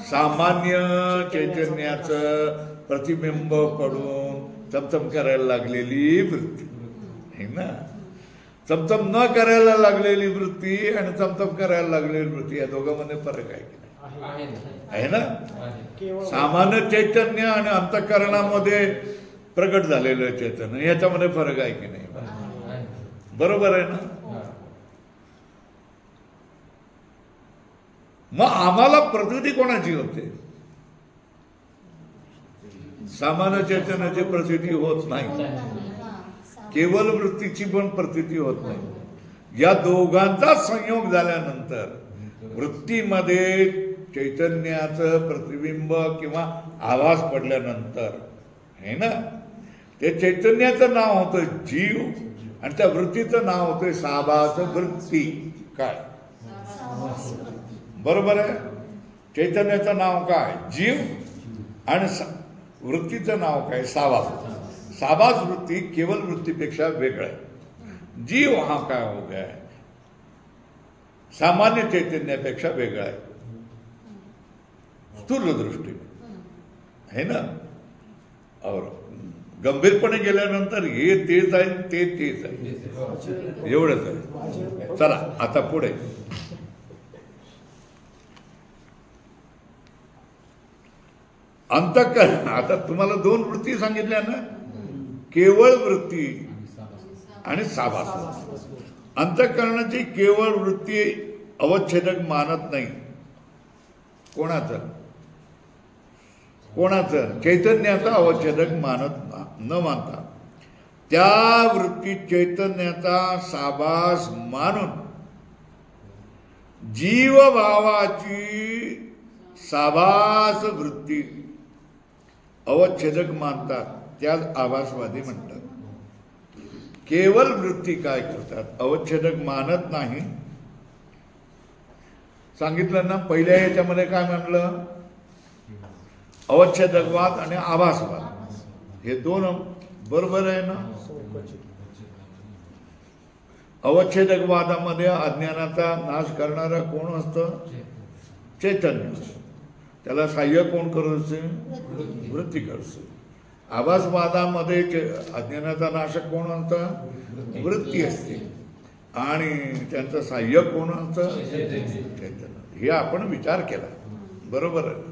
सामान्य चैतन्याचं प्रतिबिंब पडून चमचम करायला लागलेली वृत्ती आहे ना. चमचम न करायला लागलेली वृत्ती आणि चमचम करायला लागलेली वृत्ती या दोघांमध्ये फरक आहे की नाही? आहे ना. सामान्य चैतन्य आणि अंतःकरणामध्ये प्रकट झालेलं चैतन्य याच्यामध्ये फरक आहे की नाही? बरोबर आहे ना. मग आम्हाला प्रतीती कोणाची होते? सामान्य चैतन्याची प्रतीती होत नाही, केवळ वृत्तीची पण प्रतीती होत नाही. या दोघांचा संयोग झाल्यानंतर वृत्तीमध्ये चैतन्याचं प्रतिबिंब किंवा आवाज पडल्यानंतर आहे ना, ते चैतन्याचं नाव होतं जीव आणि त्या वृत्तीचं नाव होतं साभास वृत्ती. काय बरोबर आहे? चैतन्याचं नाव काय? जीव आणि वृत्तीचं नाव काय? साभास. साभास वृत्ती केवळ वृत्तीपेक्षा वेगळं आहे. जीव हा काय हो गया सामान्य चैतन्यापेक्षा वेगळा आहे स्थूल दृष्टीने, है ना. और गंभीरपणे गेल्यानंतर हे तेच आहे, ते तेच आहे, एवढंच आहे. चला आता पुढे. अंतःकरण. आता तुम्हाला दोन वृत्ती सांगितल्या ना, केवळ वृत्ती आणि साभास. अंतःकरणाची केवळ वृत्ती अवच्छेदक मानत नाही. कोणाचं? चैतन्याचा अवच्छेदक न मानता त्या वृत्ती चैतन्याचा साभास मानून जीवभावाची साभास वृत्ती अवच्छेदक मानतात, त्याच आभासवादी म्हणतात. केवळ वृत्ती काय करतात? अवच्छेदक मानत नाही. सांगितलं ना पहिल्या याच्यामध्ये काय म्हणलं? अवच्छेदकवाद आणि आभासवाद हे दोन बरोबर आहे ना. अवच्छेदकवादामध्ये अज्ञानाचा नाश करणारा कोण असतं? चैतन्य. त्याला सहाय्य कोण करत असते? वृत्ती करते. आभासवादामध्ये अज्ञानाचा नाशक कोण असतं? वृत्ती असते आणि त्यांचं सहाय्य कोण असतं? चैतन्य. हे आपण विचार केला बरोबर आहे.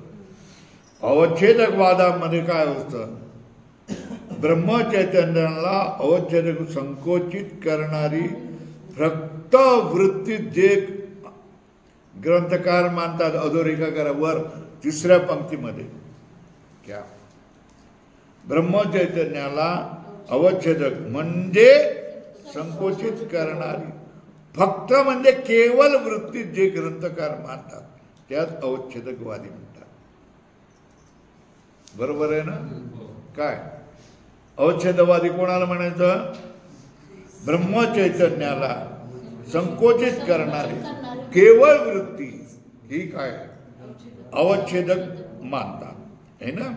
अवच्छेदकवादामध्ये काय असतं? ब्रह्मचैतन्याला अवच्छेदक संकोचित करणारी फक्त वृत्ती जे ग्रंथकार मानतात. अधोरेखा वर तिसऱ्या पंक्तीमध्ये क्या ब्रह्मचैतन्याला अवच्छेदक म्हणजे संकोचित करणारी फक्त म्हणजे केवळ वृत्ती जे ग्रंथकार मानतात त्यात अवच्छेदकवादी म्हणतात. बरोबर आहे ना. काय अवच्छेदवादी कोणाला म्हणायचं? ब्रह्मचैतन्याला संकोचित करणारी केवळ वृत्ती ही काय अवच्छेदक मानतात है ना.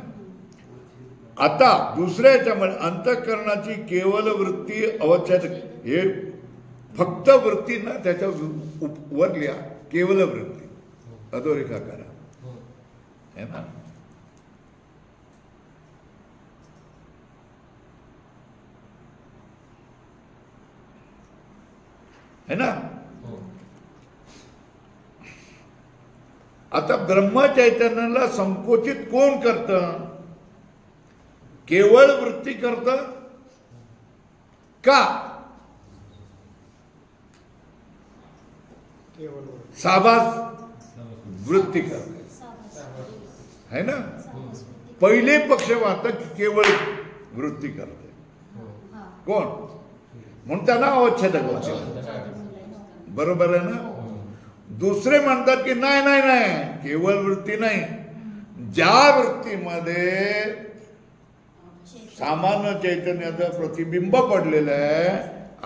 आता दुसऱ्या याच्यामध्ये अंतःकरणाची केवळ वृत्ती अवच्छेदक. हे फक्त वृत्ती ना, त्याच्या वर लिहा केवळ वृत्ती, अधोरेखा करा है ना. है ना. आता ब्रह्मचैतन्याला संकोचित कोण करतं? केवळ वृत्ती करतं का साभास वृत्ती करते है ना. पहिले पक्ष वाटत केवळ वृत्ती करते कोण? म्हणून त्यांना अवच्छेदक. बरोबर आहे ना. दुसरे म्हणतात की नाही नाही नाही, केवळ वृत्ती नाही, ज्या वृत्तीमध्ये सामान्य चैतन्याचं प्रतिबिंब पडलेलं आहे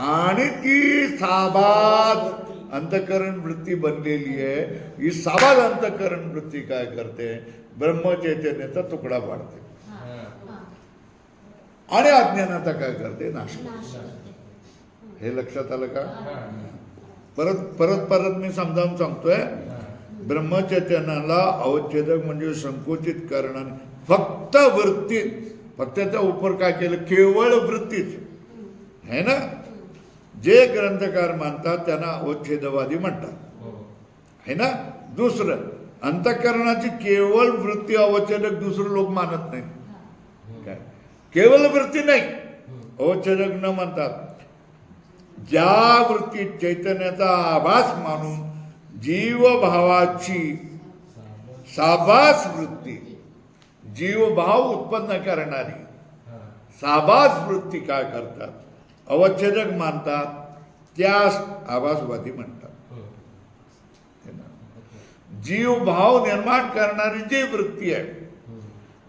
आणि ती साभास अंतःकरण वृत्ती बनलेली आहे, ही साभास अंतःकरण वृत्ती काय करते? ब्रह्मचैतन्याचा तुकडा पाडते आणि अज्ञानाचा काय करते? नाश करते. हे लक्षात आलं का? परत परत परत मी समजावून सांगतोय. ब्रह्मचैतन्याला अवच्छेदक म्हणजे संकोचित करणारे फक्त वृत्तीत, फक्त त्याचा उपर काय केलं, केवळ वृत्तीच है ना. जे ग्रंथकार मानतात त्यांना अवच्छेदवादी म्हणतात है ना. दुसरं अंतःकरणाची केवळ वृत्ती अवच्छेदक दुसरं लोक मानत नाही. काय केवळ वृत्ती नाही अवच्छेदक न म्हणतात. ज्या वृत्तीत चैतन्याचा आभास मानून जीवभावाची साभास वृत्ती, जीवभाव उत्पन्न करणारी साभास वृत्ती काय करतात, अवच्छेदक मानतात, त्यास आभासवादी म्हणतात. जीवभाव निर्माण करणारी जी वृत्ती आहे,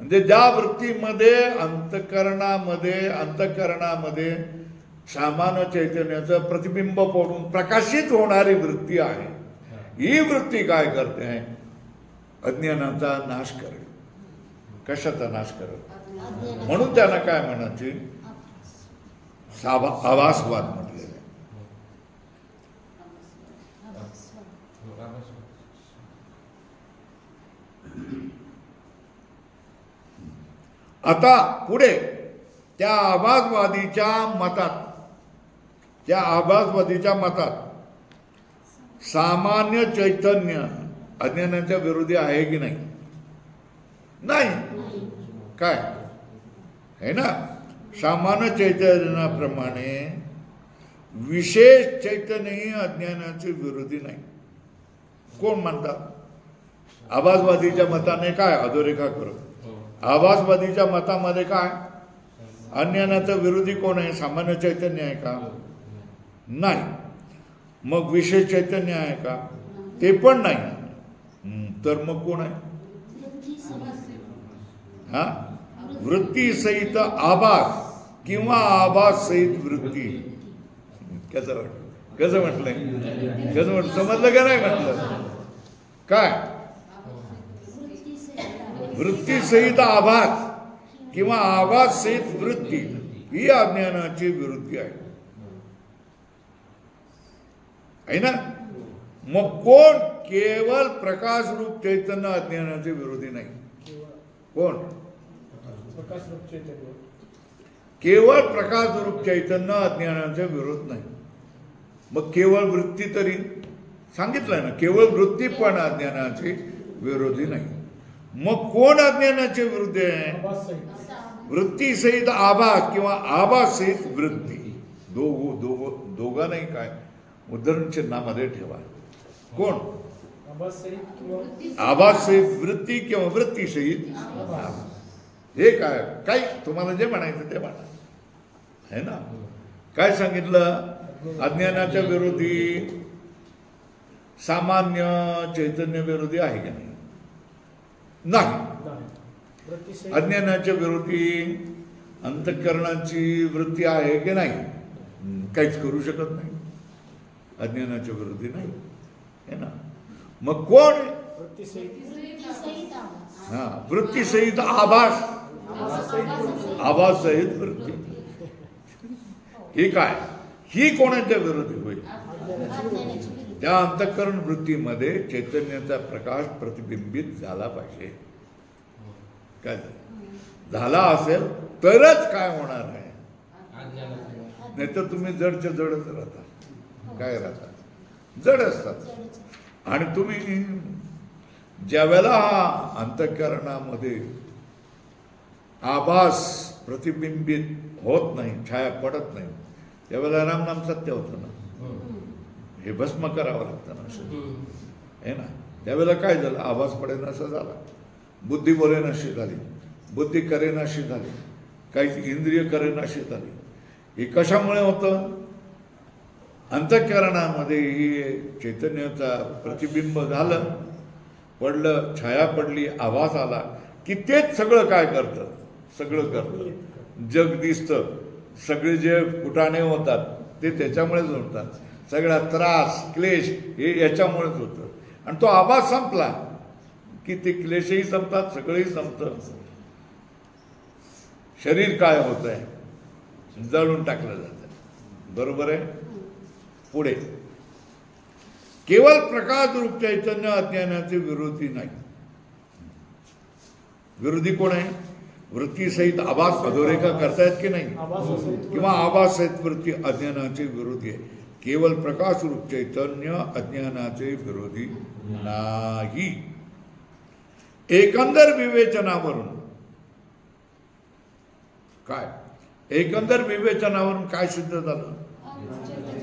म्हणजे ज्या वृत्तीमध्ये अंतःकरणामध्ये सामान्य चैतन्याचं प्रतिबिंब पडून प्रकाशित होणारी वृत्ती आहे, ही वृत्ती काय करते आहे, अज्ञानाचा नाश करेल. कशाचा नाश करेल, म्हणून त्यांना काय म्हणायचे, आभासवाद म्हटलेलं आहे. आता पुढे त्या आभासवादीच्या मतात सामान्य चैतन्य अज्ञानाच्या विरोधी आहे की नाही, नाही काय है ना. सामान्य चैतन्याप्रमाणे विशेष चैतन्यही अज्ञानाचे विरोधी नाही. कोण म्हणतात, आभासवादीच्या मताने काय, अधोरेखा करू. आभासवादीच्या मतामध्ये काय, अज्ञानाचा विरोधी कोण आहे, सामान्य चैतन्य आहे का, नाही. मग विशेष चैतन्य आहे का, ते पण नाही. तर मग कोण आहे, हा वृत्ती सहित आभास किंवा आभास सहित वृत्ती. कसं म्हटलंय, समजलं का नाही म्हटलं, काय वृत्ती सहित आभास किंवा आभास सहित वृत्ती ही अज्ञानाची विरुद्धी आहे ना. मग कोण, केवळ प्रकाश रूप चैतन्य अज्ञानाचे विरोधी नाही. कोण, केवळ प्रकाश रूप चैतन्य अज्ञानाचे विरोध नाही. मग केवळ वृत्ती तरी सांगितलंय ना, केवळ वृत्ती पण अज्ञानाची विरोधी नाही. मग कोण अज्ञानाचे विरुद्ध आहे, वृत्ती सहित आभास किंवा आभास सहित वृत्ती. दोघा नाही, काय उदाहरण चिन्हामध्ये ठेवा. कोण, आभास सहित वृत्ती किंवा वृत्ती सहित आभास. हे काय तुम्हाला जे म्हणायचं ते म्हणा है ना. काय सांगितलं, अज्ञानाच्या विरोधी सामान्य चैतन्य विरोधी आहे की नाही, नाही. अज्ञानाच्या विरोधी अंतःकरणाची वृत्ती आहे की नाही, काहीच करू शकत नाही, अज्ञानाच्या विरोधी नाही है ना. मग कोण, हा वृत्ती सहित आभास, आभास सहित वृत्ती. ही काय, ही कोणाच्या विरोधी होईल, त्या अंतःकरण वृत्तीमध्ये चैतन्याचा प्रकाश प्रतिबिंबित झाला पाहिजे. काय झाला असेल तरच काय होणार आहे, नाही तर तुम्ही जडच्या जडच राहता. काय राहता, जड असतात. आणि तुम्ही ज्यावेळेला हा अंतःकरणामध्ये आभास प्रतिबिंबित होत नाही, छाया पडत नाही, त्यावेळेला रामनाम सत्य होतं ना. हे भस्म करावं लागतं ना है ना. त्यावेळेला काय झालं, आभास पडेनासा झाला, बुद्धी बोलेनाशी झाली, बुद्धी करेनाशी झाली, काही इंद्रिय करेनाशी झाली. हे कशामुळे होतं, अंतःकरणामध्ये ही चैतन्याचा प्रतिबिंब झालं, पडलं, छाया पडली, आभास आला की तेच सगळं काय करतं, सगळं करतं. जग दिसतं, सगळे जे कुटाणे होतात ते त्याच्यामुळेच होतात. सगळा त्रास क्लेश हे याच्यामुळेच होतं. आणि तो आभास संपला की ते क्लेशही संपतात, सगळंही संपतं. शरीर काय होत आहे, जळून टाकलं जातं. बरोबर आहे. पुढे केवळ प्रकाश रूप चैतन्य अज्ञानाचे विरोधी नाही. विरोधी कोण आहे? वृत्तीसहित आभास अधोरेखा करतायत की नाही, किंवा आभास सहित वृत्ती अज्ञानाचे विरोधी आहे. केवळ प्रकाश रूप चैतन्य अज्ञानाचे विरोधी नाही. एकंदर विवेचनावरून काय, एकंदर विवेचनावरून काय सिद्ध झालं?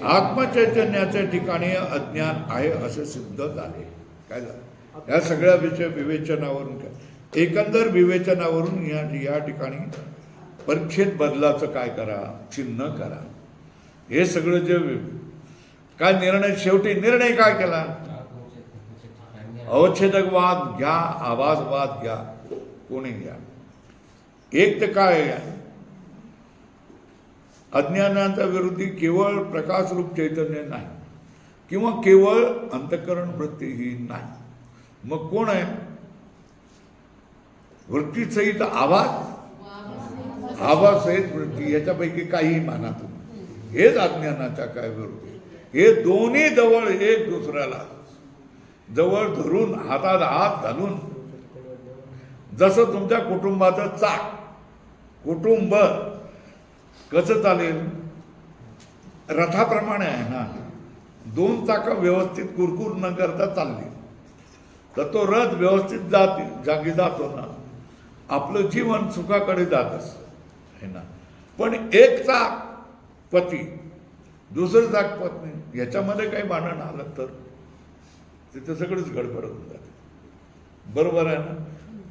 आत्मचैतन्याच्या ठिकाणी अज्ञान आहे असे सिद्ध झाले. काय झालं? या सगळ्या विवेचनावरून काय, एकंदर विवेचनावरून या ठिकाणी परिच्छेद बदलाचं काय करा, चिन्ह करा. हे सगळं जे काय निर्णय, शेवटी निर्णय काय केला? अवच्छेदकवाद घ्या, आभासवाद घ्या, कोणी घ्या. एक तर काय आहे, अज्ञानाच्या विरोधी केवळ प्रकाशरूप चैतन्य नाही, किंवा केवळ अंतःकरण वृत्तीही नाही. मग कोण आहे? वृत्तीसहित आभास, आभाससहित वृत्ती, याच्यापैकी काहीही माना तुम्ही. हेच अज्ञानाच्या काय विरोधी. हे दोन्ही जवळ एक दुसऱ्याला जवळ धरून, हातात हात घालून, जसं तुमच्या कुटुंबाचं चाक, कुटुंब कसं चालेल? रथाप्रमाणे आहे ना. दोन चाकं व्यवस्थित कुरकुर न करता चालली तर तो रथ व्यवस्थित जागी जातो ना. आपलं जीवन सुखाकडे जात असतं है ना. पण एक चाक पती, दुसरं चाक पत्नी, याच्यामध्ये काही भांडण आलं तर तिथे सगळंच गडबड होऊन जाते. बरोबर आहे ना.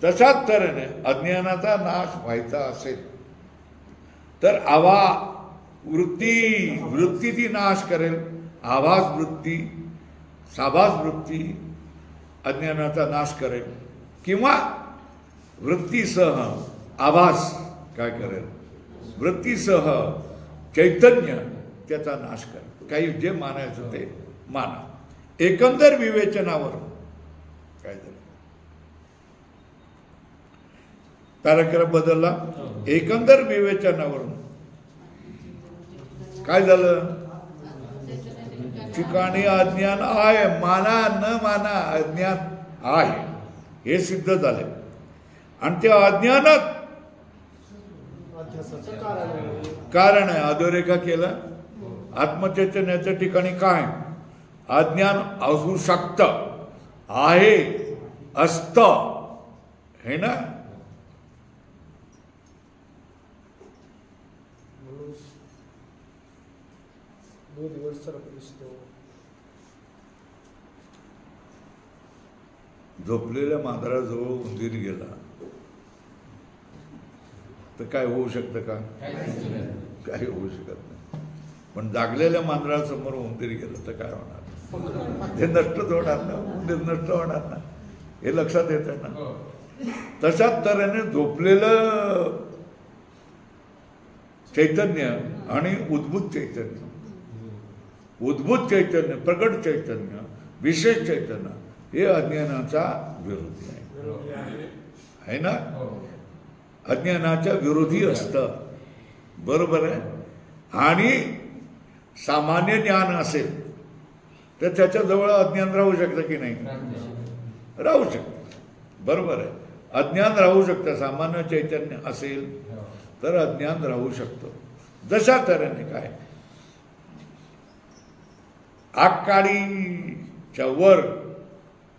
तशाच तऱ्हेने अज्ञानाचा नाश व्हायचा असेल तर वृत्ती ती नाश करेल. आभास वृत्ती, साभास वृत्ती अज्ञानाचा नाश करेल, किंवा वृत्तीसह आभास काय करेल? वृत्तीसह चैतन्य त्याचा नाश करेल. काही जे मानायचं ते माना. एकंदर विवेचनावर काय झालं? पॅराग्राफ बदलला. एकंदर विवेचनावरून काय झालं? ठिकाणी अज्ञान आहे, माना न माना अज्ञान आहे हे सिद्ध झाले. आणि त्या अज्ञानात कारण आहे. अधोरेखा केलं. आत्मचैतन्याच्या ठिकाणी काय अज्ञान असू शकतं, आहे, असतं, हे ना. झोपलेल्या मांजराजवळ उंदीर गेला तर काय होऊ शकतं का? काही होऊ शकत नाही. पण जागलेल्या मांजरासमोर उंदीर गेलं तर काय होणार? ते नष्टच होणार ना, उंदीर नष्ट होणार ना. हे लक्षात येतं ना. तशाच तऱ्हेने झोपलेलं चैतन्य आणि उद्भूत चैतन्य, उद्भूत चैतन्य, प्रकट चैतन्य, विशेष चैतन्य हे अज्ञानाचा विरोधी आहे ना. अज्ञानाच्या विरोधी असतं. बरोबर आहे. आणि सामान्य ज्ञान असेल तर त्याच्याजवळ अज्ञान राहू शकतं की नाही? राहू शकतं. बरोबर आहे. अज्ञान राहू शकतं. सामान्य चैतन्य असेल तर अज्ञान राहू शकतं. जशा तऱ्हेने काय आगकाडीच्या वर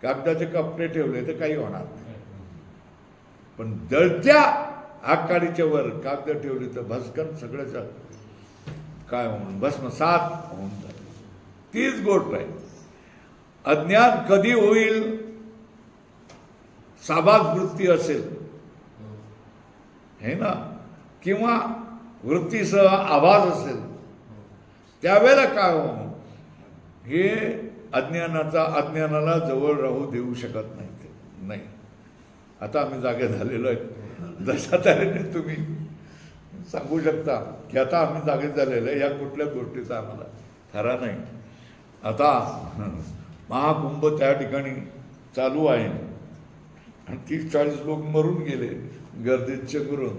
कागदाचे कपडे ठेवले तर काही होणार नाही. पण जळत्या आगकाडीच्या वर कागद ठेवले तर भस्कन सगळ्याचं काय होऊन भस्मसात होऊन जाते. तीच गोष्ट आहे. अज्ञान कधी होईल? साभास वृत्ती असेल हे ना, किंवा वृत्तीसह आभास असेल त्यावेळेला काय हो? हे अज्ञानाला जवळ राहू देऊ शकत नाही. ते नाही. आता आम्ही जागे झालेलो आहे. जशा तऱ्हेने तुम्ही सांगू शकता की आता आम्ही जागे झालेलो आहे, या कुठल्या गोष्टीचा आम्हाला खरा नाही. आता महाकुंभ त्या ठिकाणी चालू आहे आणि 30-40 लोक मरून गेले गर्दीत करून.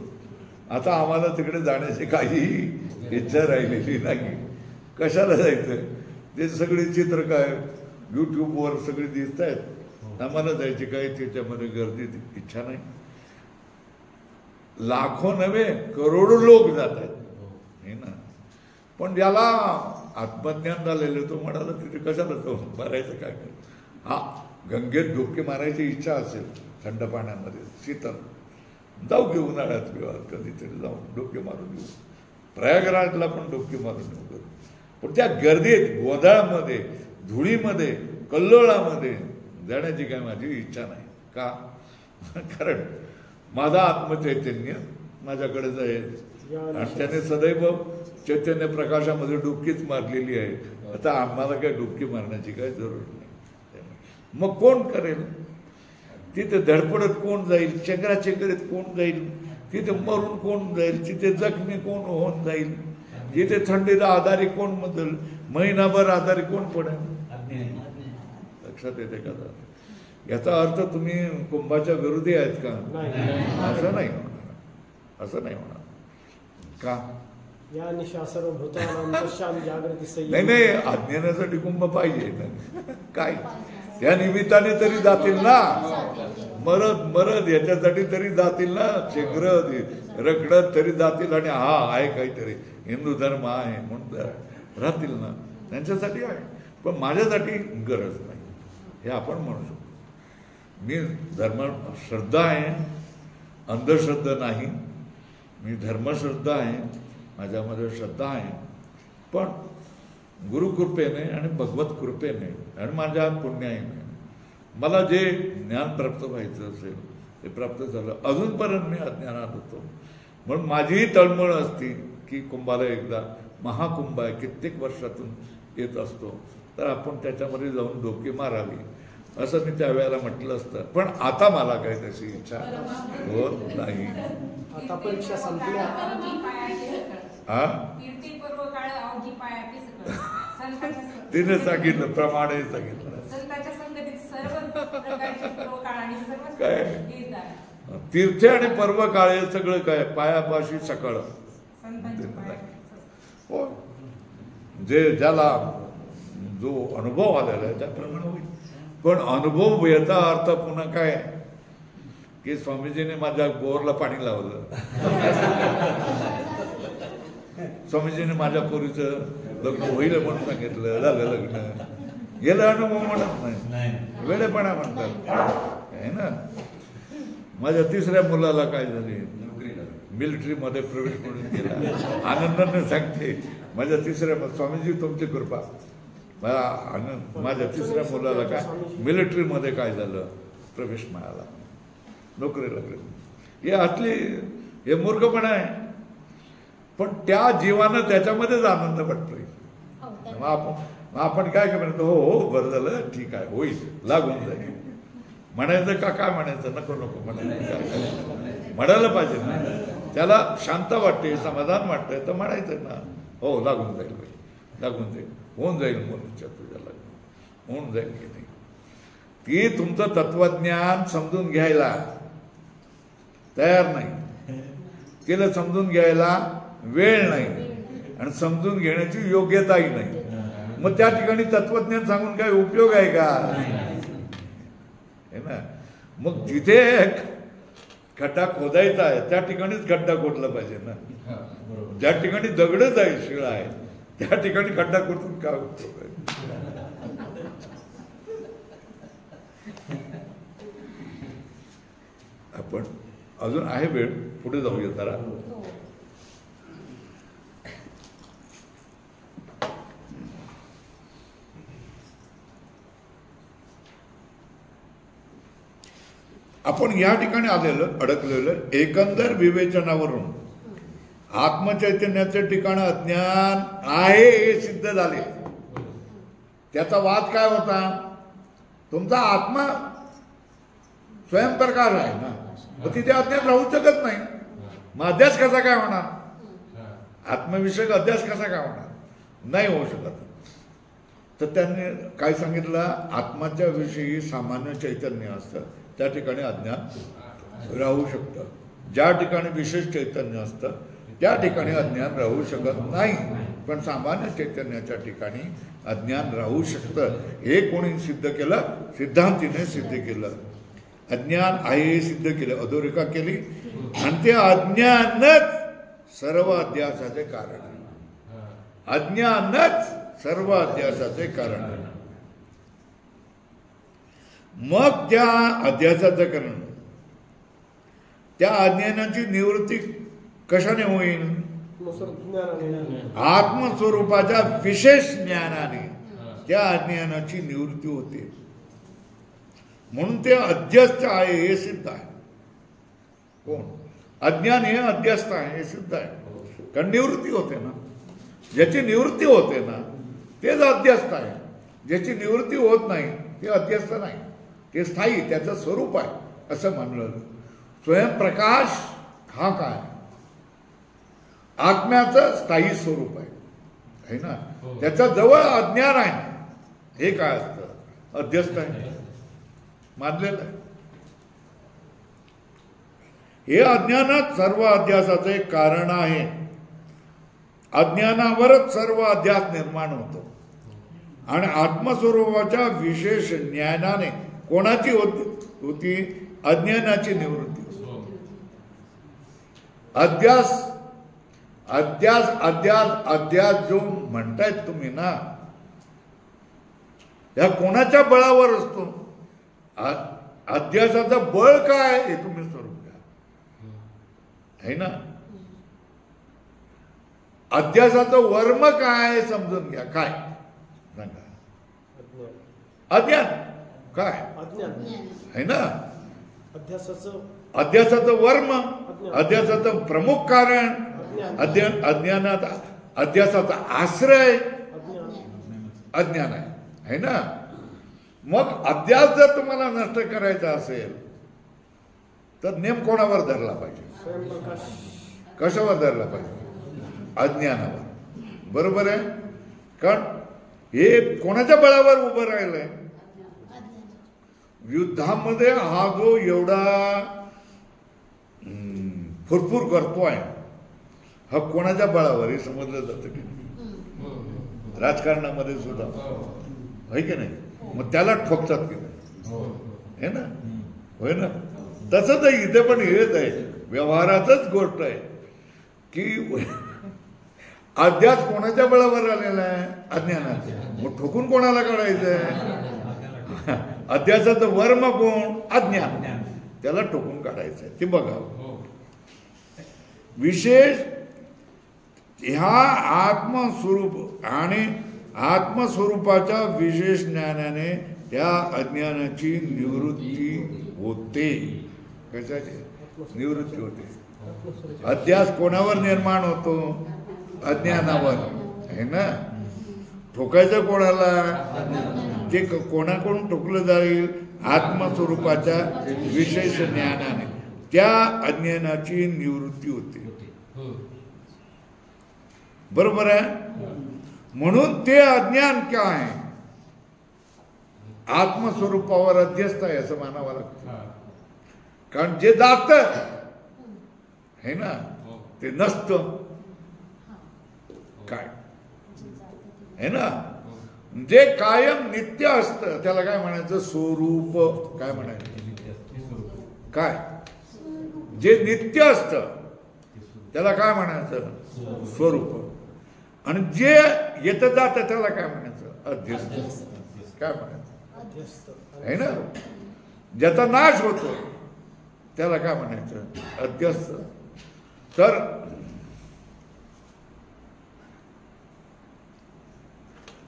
आता आम्हाला तिकडे जाण्याची काहीही इच्छा राहिलेली नाही. कशाला जायचं? ते सगळे चित्र काय यूट्यूबवर सगळे दिसत आहेत, आम्हाला जायची काही त्याच्यामध्ये गर्दी इच्छा नाही. लाखो नव्हे करोडो लोक जात आहेत हे ना. पण ज्याला आत्मज्ञान झालेलं तो म्हणाला तिथे कशाला तो मारायचं काय. हा गंगेत डुबकी मारायची इच्छा असेल थंड पाण्यामध्ये शीतल, जाऊ घेऊ उन्हाळ्यात किंवा कधीतरी जाऊन डुबकी मारून येऊ. प्रयागराजला पण डुबकी मारून येऊ. पण त्या गर्दीत गोंधळामध्ये धुळीमध्ये कल्लोळामध्ये जाण्याची काय माझी इच्छा नाही. का? कारण माझा आत्मचैतन्य माझ्याकडेच आहे आणि त्याने सदैव चैतन्य प्रकाशामध्ये डुबकीच मारलेली आहे. आता आम्हाला काय डुबकी मारण्याची काय जरूर नाही. मग कोण करेल तिथे? धडपडत कोण जाईल? चेंगराचेंगरीत कोण जाईल? तिथे मरून कोण जाईल? तिथे जखमी कोण होऊन जाईल? जिथे थंडीला आधारी कोण बदल? महिनाभर आधारी कोण पडेल? लक्षात येते का? याचा अर्थ तुम्ही कुंभाच्या विरोधी आहेत का? असं नाही होणार, असं नाही होणार. का? नाही नाही, अज्ञानासाठी कुंभ पाहिजे ना. काय त्या निमित्ताने तरी जातील ना. मरद मरद याच्यासाठी तरी जातील ना. चेंगरत रखडत तरी जातील आणि हा आहे काहीतरी हिंदू धर्म आहे म्हणून राहतील ना. त्यांच्यासाठी आहे. पण माझ्यासाठी गरज नाही हे आपण म्हणू शकतो. मी धर्म श्रद्धा आहे, अंधश्रद्धा नाही. मी धर्मश्रद्धा आहे, माझ्यामध्ये श्रद्धा आहे. पण गुरुकृपेने आणि भगवत कृपेने आणि माझ्या पुण्याईने मला जे ज्ञान प्राप्त व्हायचं असेल ते प्राप्त झालं. अजूनपर्यंत मी अज्ञानात होतो. म्हणून माझीही तळमळ असती की कुंभाला एकदा महाकुंभ आहे, कित्येक वर्षातून येत असतो, तर आपण त्याच्यामध्ये जाऊन डुबकी मारावी असं मी त्यावेळेला म्हटलं असतं. पण आता मला काही तशी इच्छा होत नाही. आता परीक्षा संपल्या. हा तिने सांगितलं, प्रमाणे सांगितलं काय. तीर्थे आणि पर्व काळे सगळं काय पायापाशी सकाळ हो. जे ज्याला जो अनुभव आलेला आहे त्याप्रमाणे होईल. पण अनुभव याचा अर्थ पुन्हा काय की स्वामीजीने माझ्या बोरला पाणी लावलं, स्वामीजीने माझ्या पोरीचं लग्न होईल म्हणून सांगितलं, झालं लग्न. गेलं अनुभव म्हणत नाही, वेळेपणा म्हणतात आहे ना. माझ्या तिसऱ्या मुलाला काय झाले, मिलिटरीमध्ये प्रवेश म्हणून गेला. आनंदाने सांगते माझ्या तिसऱ्या, स्वामीजी तुमची कृपा. माझ्या तिसऱ्या मुलाला काय मिलिटरीमध्ये काय झालं, प्रवेश मिळाला, नोकरी लागली. हे असली हे मूर्खपणा आहे. पण त्या जीवानं त्याच्यामध्येच आनंद वाटतोय. आपण काय म्हणतो, हो हो बरं झालं, ठीक आहे, होईल, लागून जाईल म्हणायचं का? काय म्हणायचं? नको नको म्हणायचं, म्हणायला पाहिजे ना. त्याला शांत वाटते, समाधान वाटतंय तर म्हणायचं ना, हो लागून जाईल, लागून जाईल, होऊन जाईल मुलीच्या तुझ्या लग्न, होऊन जाईल की नाही. ती तुमचं तत्वज्ञान समजून घ्यायला तयार नाही, तिला समजून घ्यायला वेळ नाही आणि समजून घेण्याची योग्यताही नाही. मग त्या ठिकाणी तत्वज्ञान सांगून काय उपयोग आहे का? है ना. मग जिथे खड्डा खोदायचा आहे त्या ठिकाणीच खड्डा खोदला पाहिजे ना. ज्या ठिकाणी दगडच आहे, शिळा आहे, त्या ठिकाणी खड्डा खोदून काय उपयोग आहे? आपण अजून आहे वेळ, पुढे जाऊया जरा. आपण या ठिकाणी अडकलेलं एकंदर विवेचनावरून आत्मचैतन्याचे ठिकाण अज्ञान आहे हे सिद्ध झाले. त्याचा वाद काय होता? तुमचा आत्मा स्वयंप्रकाश आहे ना, मग तिथे अज्ञान राहू शकत नाही. मग अध्यास कसा काय होणार? आत्मविषयक अध्यास कसा काय होणार? नाही होऊ शकत. तर त्यांनी काय सांगितलं, आत्माच्या विषयी सामान्य चैतन्य असतं त्या ठिकाणी अज्ञान राहू शकतं. ज्या ठिकाणी विशेष चैतन्य असतं त्या ठिकाणी अज्ञान राहू शकत नाही. पण सामान्य चैतन्याच्या ठिकाणी अज्ञान राहू शकतं. हे कोणी सिद्ध केलं? सिद्धांतीने सिद्ध केलं. अज्ञान आहे हे सिद्ध केलं, अधोरेखा केली. आणि ते अज्ञानच सर्व अध्यासाचे कारण आहे. अज्ञानच सर्व अध्यासाचे कारण आहे. मग त्या अध्यासाचं कारण, त्या अज्ञानाची निवृत्ती कशाने होईल? आत्मस्वरूपाच्या विशेष ज्ञानाने त्या अज्ञानाची निवृत्ती होते. म्हणून ते अध्यस्त आहे हे सिद्ध आहे. कोण? अज्ञान हे अध्यस्त आहे हे सिद्ध आहे. कारण निवृत्ती होते ना. ज्याची निवृत्ती होते ना तेच अध्यस्त आहे. ज्याची निवृत्ती होत नाही ते अध्यस्त नाही, ते स्थायी, त्याचं स्वरूप आहे असं मानलं. स्वयंप्रकाश हा काय? आत्म्याचं स्थायी स्वरूप आहे ना. त्याच्या जवळ अज्ञान आहे, हे काय असतं? अध्यस्त आहे, मानलेलं आहे. हे अज्ञानात सर्व अध्यासाचे कारण आहे. अज्ञानावरच सर्व अध्यास निर्माण होतो. आणि आत्मस्वरूपाच्या विशेष ज्ञानाने कोणाची होती? अज्ञानाची निवृत्ती. अध्यास अध्यास अध्यास अध्यास जो म्हणतायत तुम्ही ना, या कोणाच्या बळावर असतो? अध्यासाचं बळ काय हे तुम्ही स्वरूप घ्या, है ना. अध्यासाचं वर्म काय समजून घ्या. काय सांगा? अज्ञान. काय? है ना. अध्यासाचं वर्म, अध्यासाचं प्रमुख कारण, अज्ञानात अध्यासाचा आश्रय अज्ञान आहे ना. मग अध्यास जर तुम्हाला नष्ट करायचा असेल तर नेम कोणावर धरला पाहिजे? कशावर धरला पाहिजे? अज्ञानावर. बरोबर आहे. कारण हे कोणाच्या बळावर उभं राहिलंय? युद्धामध्ये हा जो एवढा फुरफुर करतोय हा कोणाच्या बळावर हे समजलं जातं की नाही? राजकारणामध्ये सुद्धा आहे की नाही. मग त्याला ठोकतात की नाही, हे ना. होय ना. तसंच इथे पण हेच आहे, व्यवहाराचंच गोष्ट आहे की अध्यास कोणाच्या बळावर आलेला आहे? अज्ञानाच्या. मग ठोकून कोणाला काढायचंय? अध्यासाचं वर्म कोण? अज्ञान. त्याला ठोकून काढायचंय. ते बघा. विशेष ह्या आत्मस्वरूप आणि आत्मस्वरूपाच्या विशेष ज्ञानाने त्या अज्ञानाची निवृत्ती होते. कशाची निवृत्ती होते? अध्यास कोणावर निर्माण होतो? अज्ञानावर, है ना. ठोकायचं कोणाला? ते कोणाकडून ठोकलं जाईल? आत्मस्वरूपाच्या विशेष ज्ञानाने त्या अज्ञानाची निवृत्ती होते. बरोबर आहे. म्हणून ते अज्ञान काय? आत्मस्वरूपावर अध्यस्त आहे असं मानावं लागतं. कारण जे जात है ना ते नसतं. काय है ना. जे कायम नित्य असतं त्याला काय म्हणायचं? स्वरूप. काय म्हणायचं? काय? जे नित्य असतं त्याला काय म्हणायचं? स्वरूप. आणि जे येतं जातं त्याला काय म्हणायचं? अध्यस्त. काय म्हणायचं? है ना. ज्याचा नाश होतो त्याला काय म्हणायचं? अध्यस्त. तर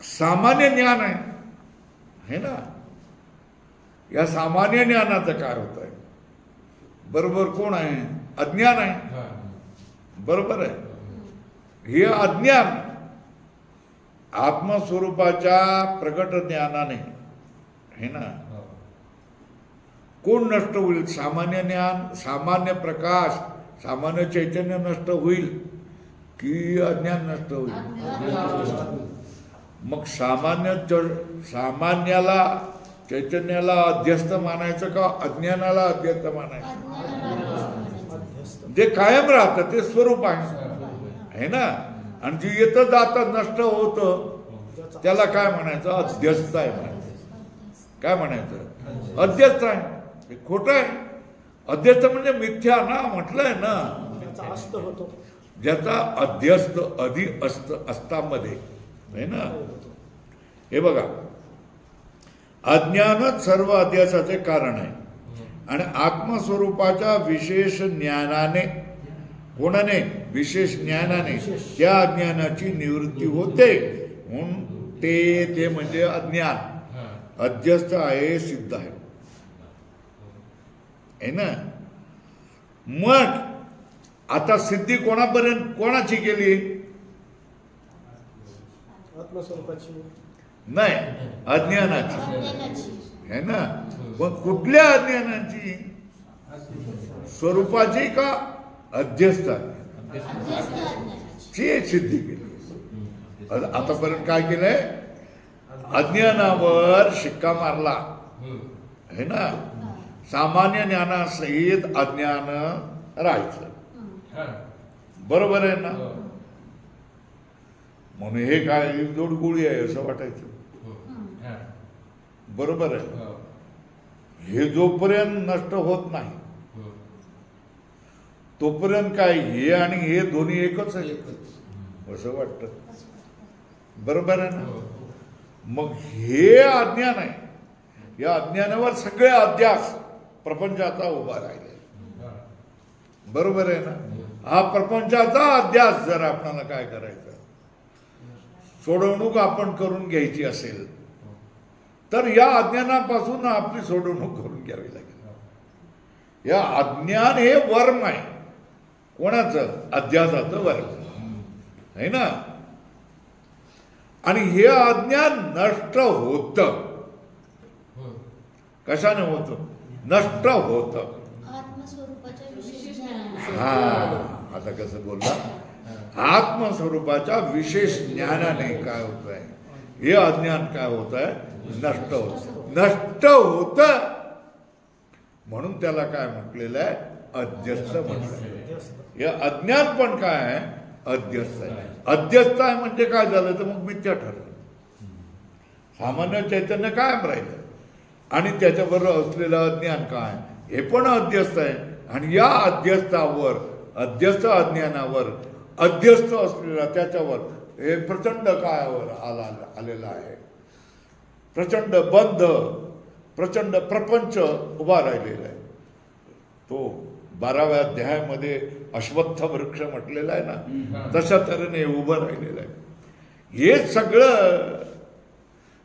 सामान्य ज्ञान आहे, है ना. या सामान्य ज्ञानाचं काय होत आहे? बरोबर कोण आहे? अज्ञान आहे. बरोबर आहे. हे अज्ञान आत्मस्वरूपाच्या प्रगट ज्ञानाने, है ना, कोण नष्ट होईल? सामान्य ज्ञान, सामान्य प्रकाश, सामान्य चैतन्य नष्ट होईल की अज्ञान नष्ट होईल? मग सामान्याला चैतन्याला अध्यस्त मानायचं का अज्ञानाला अध्यस्त मानायचं? जे कायम राहतं ते स्वरूप आहे, है ना. आणि जे येतं जातं नष्ट होतं त्याला काय म्हणायचं? अध्यस्त आहे म्हणायचं. काय म्हणायचं? अध्यस्त आहे. हे खोटं आहे. अध्यस्त म्हणजे मिथ्या ना, म्हटलंय ना, त्याचा अस्त होतो. ज्याचा अध्यस्त अधि अस्तामध्ये आहे ना. हे बघा, अज्ञानच सर्व अध्यासाचे कारण आहे आणि आत्मस्वरूपाच्या विशेष ज्ञानाने, कोणाने? विशेष ज्ञानाने त्या अज्ञानाची निवृत्ती होते. म्हणून ते म्हणजे अज्ञान अध्यस्त आहे, सिद्ध आहे ना. मग आता सिद्धी कोणाची केली? आत्मस्वरूपाची नाही, अज्ञानाची है ना. पण कुठल्या अज्ञानाची? स्वरूपाची का अध्यस्त ची सिद्धी केली. आतापर्यंत काय केलंय? अज्ञानावर शिक्का मारला है ना. सामान्य ज्ञानासहित अज्ञान राहायचं. बरोबर आहे ना. म्हणून हे काय जोड गोळी आहे असं वाटायचं. बरोबर आहे. हे जोपर्यंत नष्ट होत नाही तोपर्यंत काय हे आणि हे दोन्ही एकच आहे असं वाटतं. बरोबर आहे ना. मग हे अज्ञान आहे. या अज्ञानावर सगळे अध्यास प्रपंचाचा उभा राहिले. बरोबर आहे ना. हा प्रपंचाचा अध्यास जर आपल्याला काय करायचं, सोडवणूक आपण करून घ्यायची असेल तर या अज्ञानापासून आपली सोडवणूक करून घ्यावी लागेल. या अज्ञान हे वर्म आहे. कोणाचं? अध्यासाचं वर्म आहे ना. आणि हे अज्ञान नष्ट होत. कशाने होत? नष्ट होत. हा, आता कसं बोलला? आत्मस्वरूपाच्या विशेष ज्ञानाने काय होत आहे? हे अज्ञान काय होत आहे? नष्ट होत. नष्ट होत म्हणून त्याला काय म्हटलेलं आहे? अध्यस्त म्हटलं. हे अज्ञान पण काय आहे? अध्यस्त आहे. अध्यस्त आहे म्हणजे काय झालं? तर मग मिथ्या ठरलं. सामान्य चैतन्य कायम राहिलं आणि त्याच्याबरोबर असलेलं अज्ञान काय? हे पण अध्यस्त आहे. आणि या अध्यस्तावर, अध्यस्त अज्ञानावर अध्यस्त असलेला त्याच्यावर हे प्रचंड कायावर आलेला आहे. प्रचंड बंध, प्रचंड प्रपंच उभा राहिलेला आहे. तो 12व्या अध्यायामध्ये अश्वत्थ वृक्ष म्हटलेला आहे ना, तशा तऱ्हेने उभं राहिलेलं आहे. हे सगळं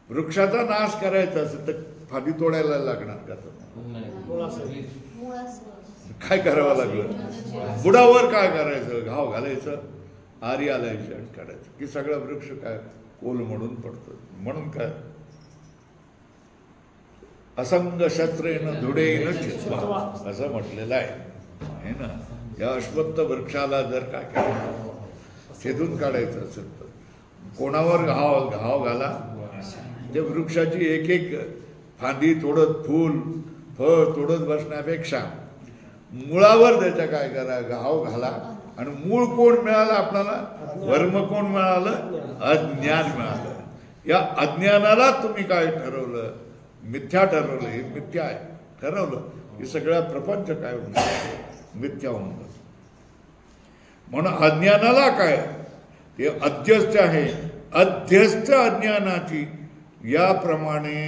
वृक्षाचा नाश करायचा असेल तर फांदी तोडायला लागणार का? काय करावं लागलं? बुडावर काय करायचं? घाव घालायचं, आरी आलायचं आणि काढायचं की सगळं वृक्ष काय कोल म्हणून पडतो. म्हणून काय असंग शस्त्रेन धुडेन चित्वा असं म्हटलेलं आहे ना. या अश्वत्थ वृक्षाला जर काय करायचं, छेदून काढायचं असेल तर कोणावर घाव घाला. त्या वृक्षाची एक एक फांदी तोडत, फळ तोडत बसण्यापेक्षा मुळावर त्याच्या काय करा, घाव घाला. आणि मूळ कोण मिळालं आपल्याला? वर्म कोण मिळालं? अज्ञान मिळालं. या अज्ञानाला तुम्ही काय ठरवलं? मिथ्या ठरवलं. हे मिथ्या आहे ठरवलं की सगळा प्रपंच काय होऊन मिथ्या होऊन जातो. म्हणून अज्ञानाला काय? ते अध्यस्त आहे. अध्यस्त अज्ञानाची याप्रमाणे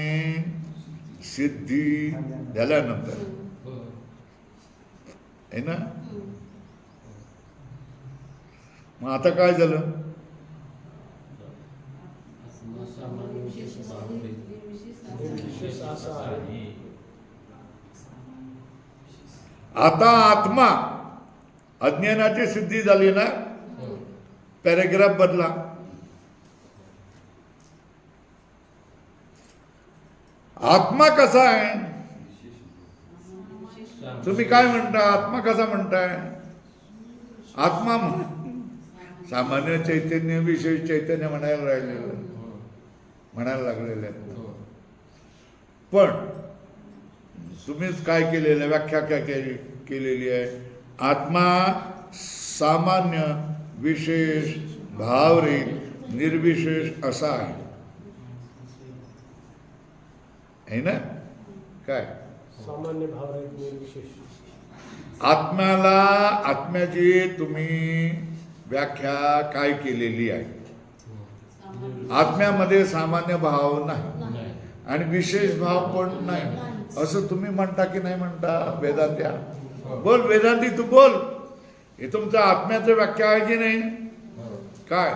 सिद्धी झाल्यानंतर आहे ना. मग आता काय झालं? आता आत्मा अज्ञानाची सिद्धी झाली ना. पॅरेग्राफ बदला. आत्मा कसा आहे? तुम्ही काय म्हणता? आत्मा कसा म्हणताय? आत्मा सामान्य चैतन्य, विशेष चैतन्य म्हणायला लागलेलं आहे. पण तुम्हीच काय केलेलं, व्याख्या काय केलेली आहे? आत्मा सामान्य, विशेष, भावरहित निर्विशेष असा आहे ना. काय सामान्य भावरहित निर्विशेष. आत्म्याला, आत्म्याची तुम्ही व्याख्या काय केलेली आहे? आत्म्यामध्ये सामान्य भाव नाही आणि विशेष भाव पण नाही असं तुम्ही म्हणता की नाही म्हणता? वेदांत्या बोल, वेदांती तू बोल. हे तुमचं आत्म्याचं व्याख्या आहे की नाही? काय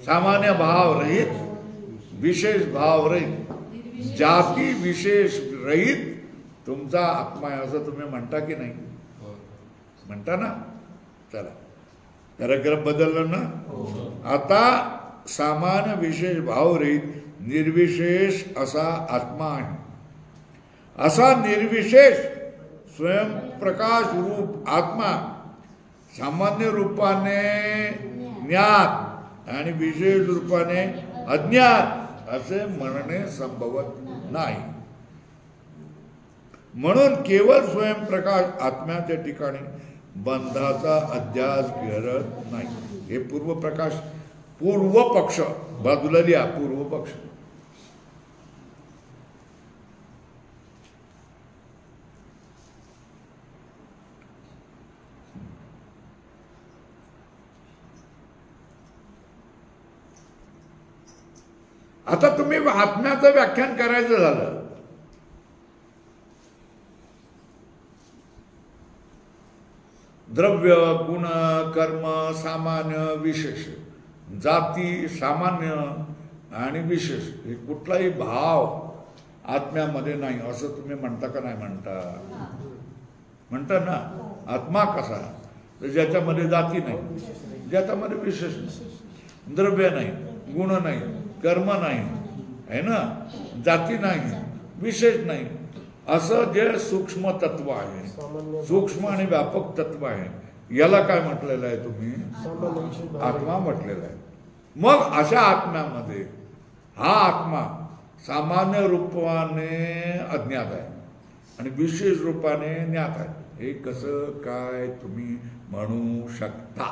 सामान्य भाव रहित, विशेष भाव रहित, जाती विशेष रहित तुमचा आत्मा आहे असं तुम्ही म्हणता की नाही? म्हणता ना. चला पॅराग्राफ बदललं ना. आता सामान्य विशेष भाव रहित निर्विशेष असा आत्मा आहे. असा निर्विशेष स्वयंप्रकाश रूप आत्मा सामान्य रूपाने ज्ञात आणि विशेष रूपाने अज्ञात असे म्हणणे संभवत नाही. म्हणून केवळ स्वयंप्रकाश आत्म्याच्या ठिकाणी बंधाचा अध्यास करत नाही. हे पूर्वप्रकाश, पूर्व पक्ष बाजूला लिहा. पूर्व पक्ष आता तुम्ही आत्म्याचं व्याख्यान करायचं झालं द्रव्य, गुण, कर्म, सामान्य, विशेष, जाती, सामान्य आणि विशेष हे कुठलाही भाव आत्म्यामध्ये नाही असं तुम्ही म्हणता का नाही म्हणता? म्हणता ना. आत्मा कसा? तर ज्याच्यामध्ये जाती नाही, ज्याच्यामध्ये विशेष नाही, द्रव्य नाही, गुण नाही, कर्म नाही आहे ना, जाती नाही, विशेष नाही, असं जे सूक्ष्म तत्व आहे, सूक्ष्म आणि व्यापक तत्व आहे, याला काय म्हटलेलं आहे तुम्ही? आत्मा म्हटलेला आहे. मग अशा आत्म्यामध्ये हा आत्मा सामान्य रूपाने अज्ञात आहे आणि विशेष रूपाने ज्ञात आहे. हे कसं काय तुम्ही म्हणू शकता?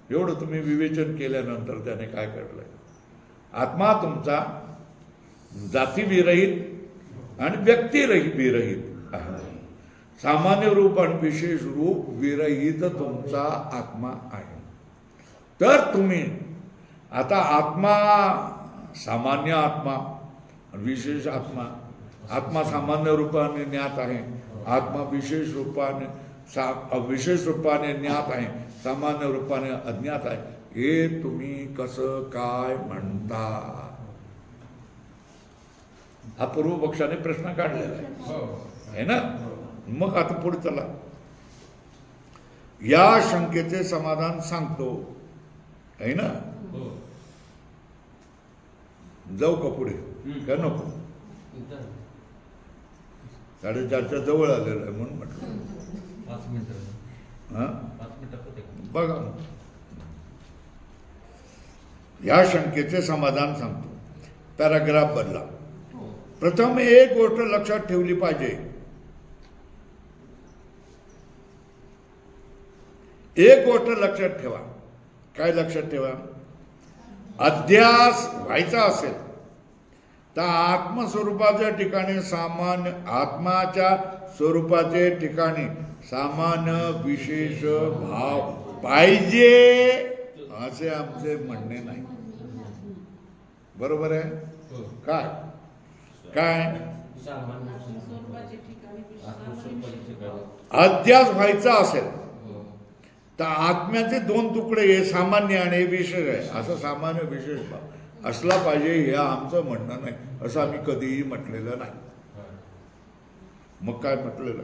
एवढं तुम्ही विवेचन केल्यानंतर त्याने काय करलंय? आत्मा तुमचा जाती विरहित आणि व्यक्ती विरहित आहे. सामान्य रूप आणि विशेष रूप विरहित तुमचा आत्मा आहे. तर तुम्ही आता आत्मा सामान्य आत्मा, विशेष आत्मा, आत्मा सामान्य रूपाने ज्ञात आहे, आत्मा विशेष रूपाने ज्ञात आहे, सामान्य रूपाने अज्ञात आहे, हे तुम्ही कसं काय म्हणता? हा पूर्वपक्षाने प्रश्न काढलेला आहे ना. मग आता पुढे चला, या शंकेचे समाधान सांगतो आहे ना. जाऊ का पुढे का नको? 4:30च्या जवळ आलेलं आहे म्हणून म्हटलं. 5 मिनिटं. हा 5 मिनिटं बघा. या शंकेचे समाधान सांगतो. पॅराग्राफ बदला. प्रथम एक गोष्ट लक्षात ठेवली पाहिजे. एक गोष्ट लक्षात ठेवा. काय लक्षात ठेवा? अध्यास व्हायचा असेल तर आत्मस्वरूपाच्या ठिकाणी सामान्य, आत्माच्या स्वरूपाचे ठिकाणी सामान्य विशेष भाव पाहिजे असे आमचे म्हणणे नाही. बरोबर आहे? काय काय अध्यास व्हायचा असेल तर आत्म्याचे 2 तुकडे हे सामान्य आणि हे विशेष आहे, असं सामान्य विशेष भाव असला पाहिजे हे आमचं म्हणणं नाही. असं आम्ही कधीही म्हटलेलं नाही. मग काय म्हटलेलं?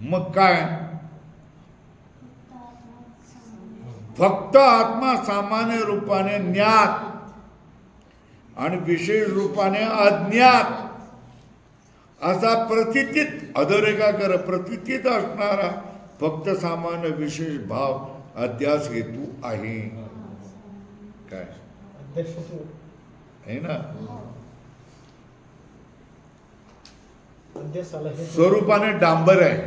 मग काय? फक्त आत्मा सामान्य रूपाने ज्ञात आणि विशेष रूपाने अज्ञात असा प्रतितीत अधोरेखाकर प्रतितीत असणारा फक्त सामान्य विशेष भाव अध्यास हेतू आहे. काय आहे ना? अध्यासाला हे स्वरूपाने डांबर आहे,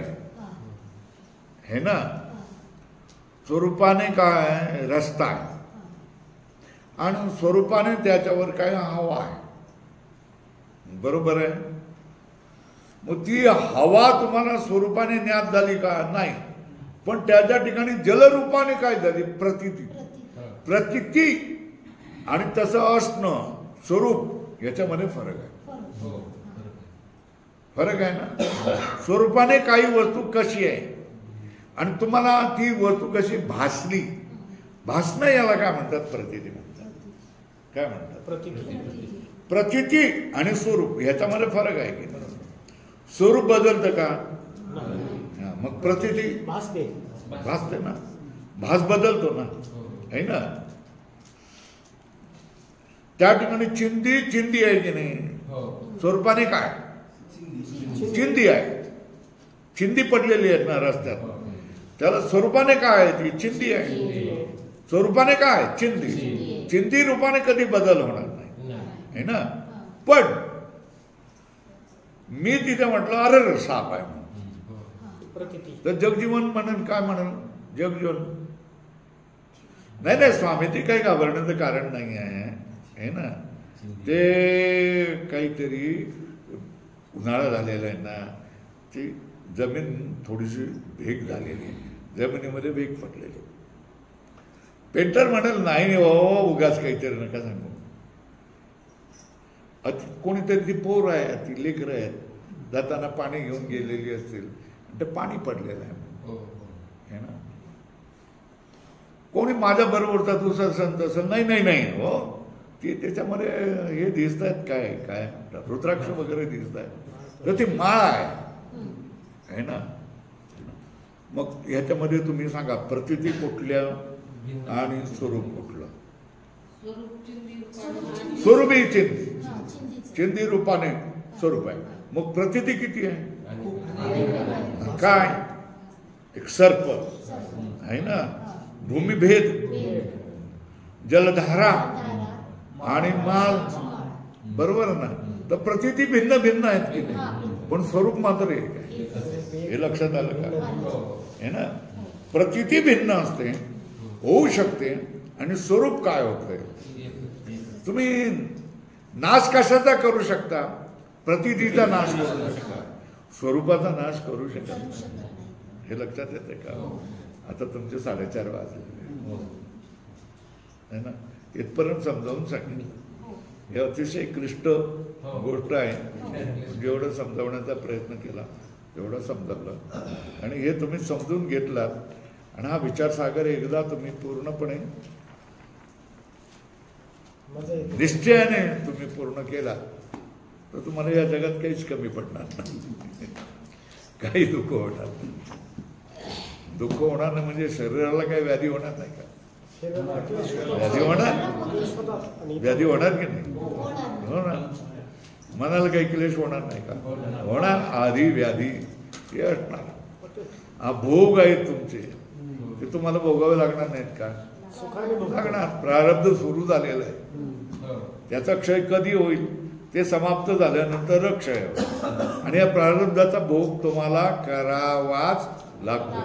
है ना, स्वरूपाने काय रस्ता आहे, आणि स्वरूपाने त्याच्यावर काय हवा आहे, बरोबर आहे. मग ती हवा तुम्हाला स्वरूपाने ज्ञात झाली का? नाही. पण त्याच्या ठिकाणी जलरूपाने काय झाली? प्रतीती. प्रतीती आणि तसं असणं, स्वरूप, याच्यामध्ये फरक आहे. फरक आहे ना. स्वरूपाने काही वस्तू कशी आहे आणि तुम्हाला ती वस्तू कशी भासली, भासणं याला काय म्हणतात? प्रतीती म्हणतात. काय म्हणतात? प्रतीती. प्रतीती आणि स्वरूप ह्याच्यामध्ये फरक आहे की? स्वरूप बदलतं का? मग प्रतीती भासते. भासते ना, भास बदलतो ना, है ना. त्या ठिकाणी चिंदी चिंदी आहे की नाही? स्वरूपाने काय? चिंदी आहे, चिंदी पडलेली आहे ना रस्त्यात, त्याला स्वरूपाने काय आहे? ती चिंदी आहे. स्वरूपाने काय? चिंदी. चिंदी रूपाने कधी बदल होणार नाही, है ना. पण मी तिथे म्हटलं अरे साप आहे म्हणून, तर जगजीवन म्हणून काय म्हणून? जगजीवन नाही नाही स्वामी, ते काही घाबरण्याचं कारण नाही आहे, है ना. ते काहीतरी उन्हाळा झालेला आहे ना, ती जमीन थोडीशी भेग झालेली आहे, जमिनीमध्ये भेग फुटलेली. पेंटर म्हणाल नाही हो उगाच काहीतरी नका सांगू. कोणीतरी ती पोर आहे, ती लेकरं आहेत, जाताना पाणी घेऊन गेलेली असतील, ते पाणी पडलेलं आहे ना. कोणी माझ्या बरोबरचा दुसरा संत असेल, नाही नाही नाही हो, ती त्याच्यामध्ये हे दिसत आहेत, काय काय रुद्राक्ष वगैरे दिसत आहेत, तर ती माळ आहे ना. मग ह्याच्यामध्ये तुम्ही सांगा प्रतीती कुठल्या आणि स्वरूप कुठलं? स्वरूपही चिंदी, चिंदी रूपाने स्वरूप आहे. मग प्रतीती किती आहे? काय? एक सर्प आहे ना, भूमिभेद, जलधारा आणि माल, बरोबर ना. तर प्रतीती भिन्न भिन्न आहेत की नाही, पण स्वरूप मात्र एक आहे. हे लक्षात आलं का? है ना. प्रतीती भिन्न असते, होऊ शकते, आणि स्वरूप काय होतंय? तुम्ही नाश कशाचा करू शकता? प्रतीतीचा नाश करू शकता, स्वरूपाचा नाश करू शकत नाही. हे लक्षात येते का? आता तुमचे 4:30 वाजले है ना. इथपर्यंत समजावून सांगितलं. हे अतिशय क्लिष्ट गोष्ट आहे. जेवढं समजावण्याचा प्रयत्न केला तेवढं समजावलं, आणि हे तुम्ही समजून घेतलात, आणि हा विचारसागर एकदा तुम्ही पूर्णपणे निश्चयाने तुम्ही पूर्ण केला तर तुम्हाला या जगात काहीच कमी पडणार नाही. काही दुःख होणार नाही. दुःख होणार नाही म्हणजे शरीराला काही व्याधी होणार नाही का? व्याधी होणार, व्याधी होणार की नाही? होणार. मनाला काही क्लेश होणार नाही का? होणार. आधी व्याधी हे असणार. हा भोग आहेत तुमचे, ते तुम्हाला भोगावे लागणार नाहीत का? लागणार. प्रारब्ध सुरू झालेलं आहे, त्याचा क्षय कधी होईल? ते समाप्त झाल्यानंतर क्षय होईल, आणि या प्रारब्धाचा भोग तुम्हाला करावाच लागतो.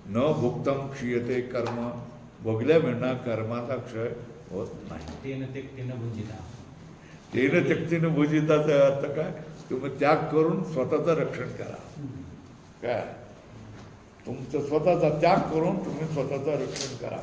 न भुक्तम क्षीयते कर्म, भोगल्या मिळणार कर्माचा क्षय होत नाही. तेन त्यक्तीनं भुजिताचा अर्थ काय? तुम्ही त्याग करून स्वतःचं रक्षण करा. काय? तुमचं स्वतःचा त्याग करून तुम्ही स्वतःचं रक्षण करा.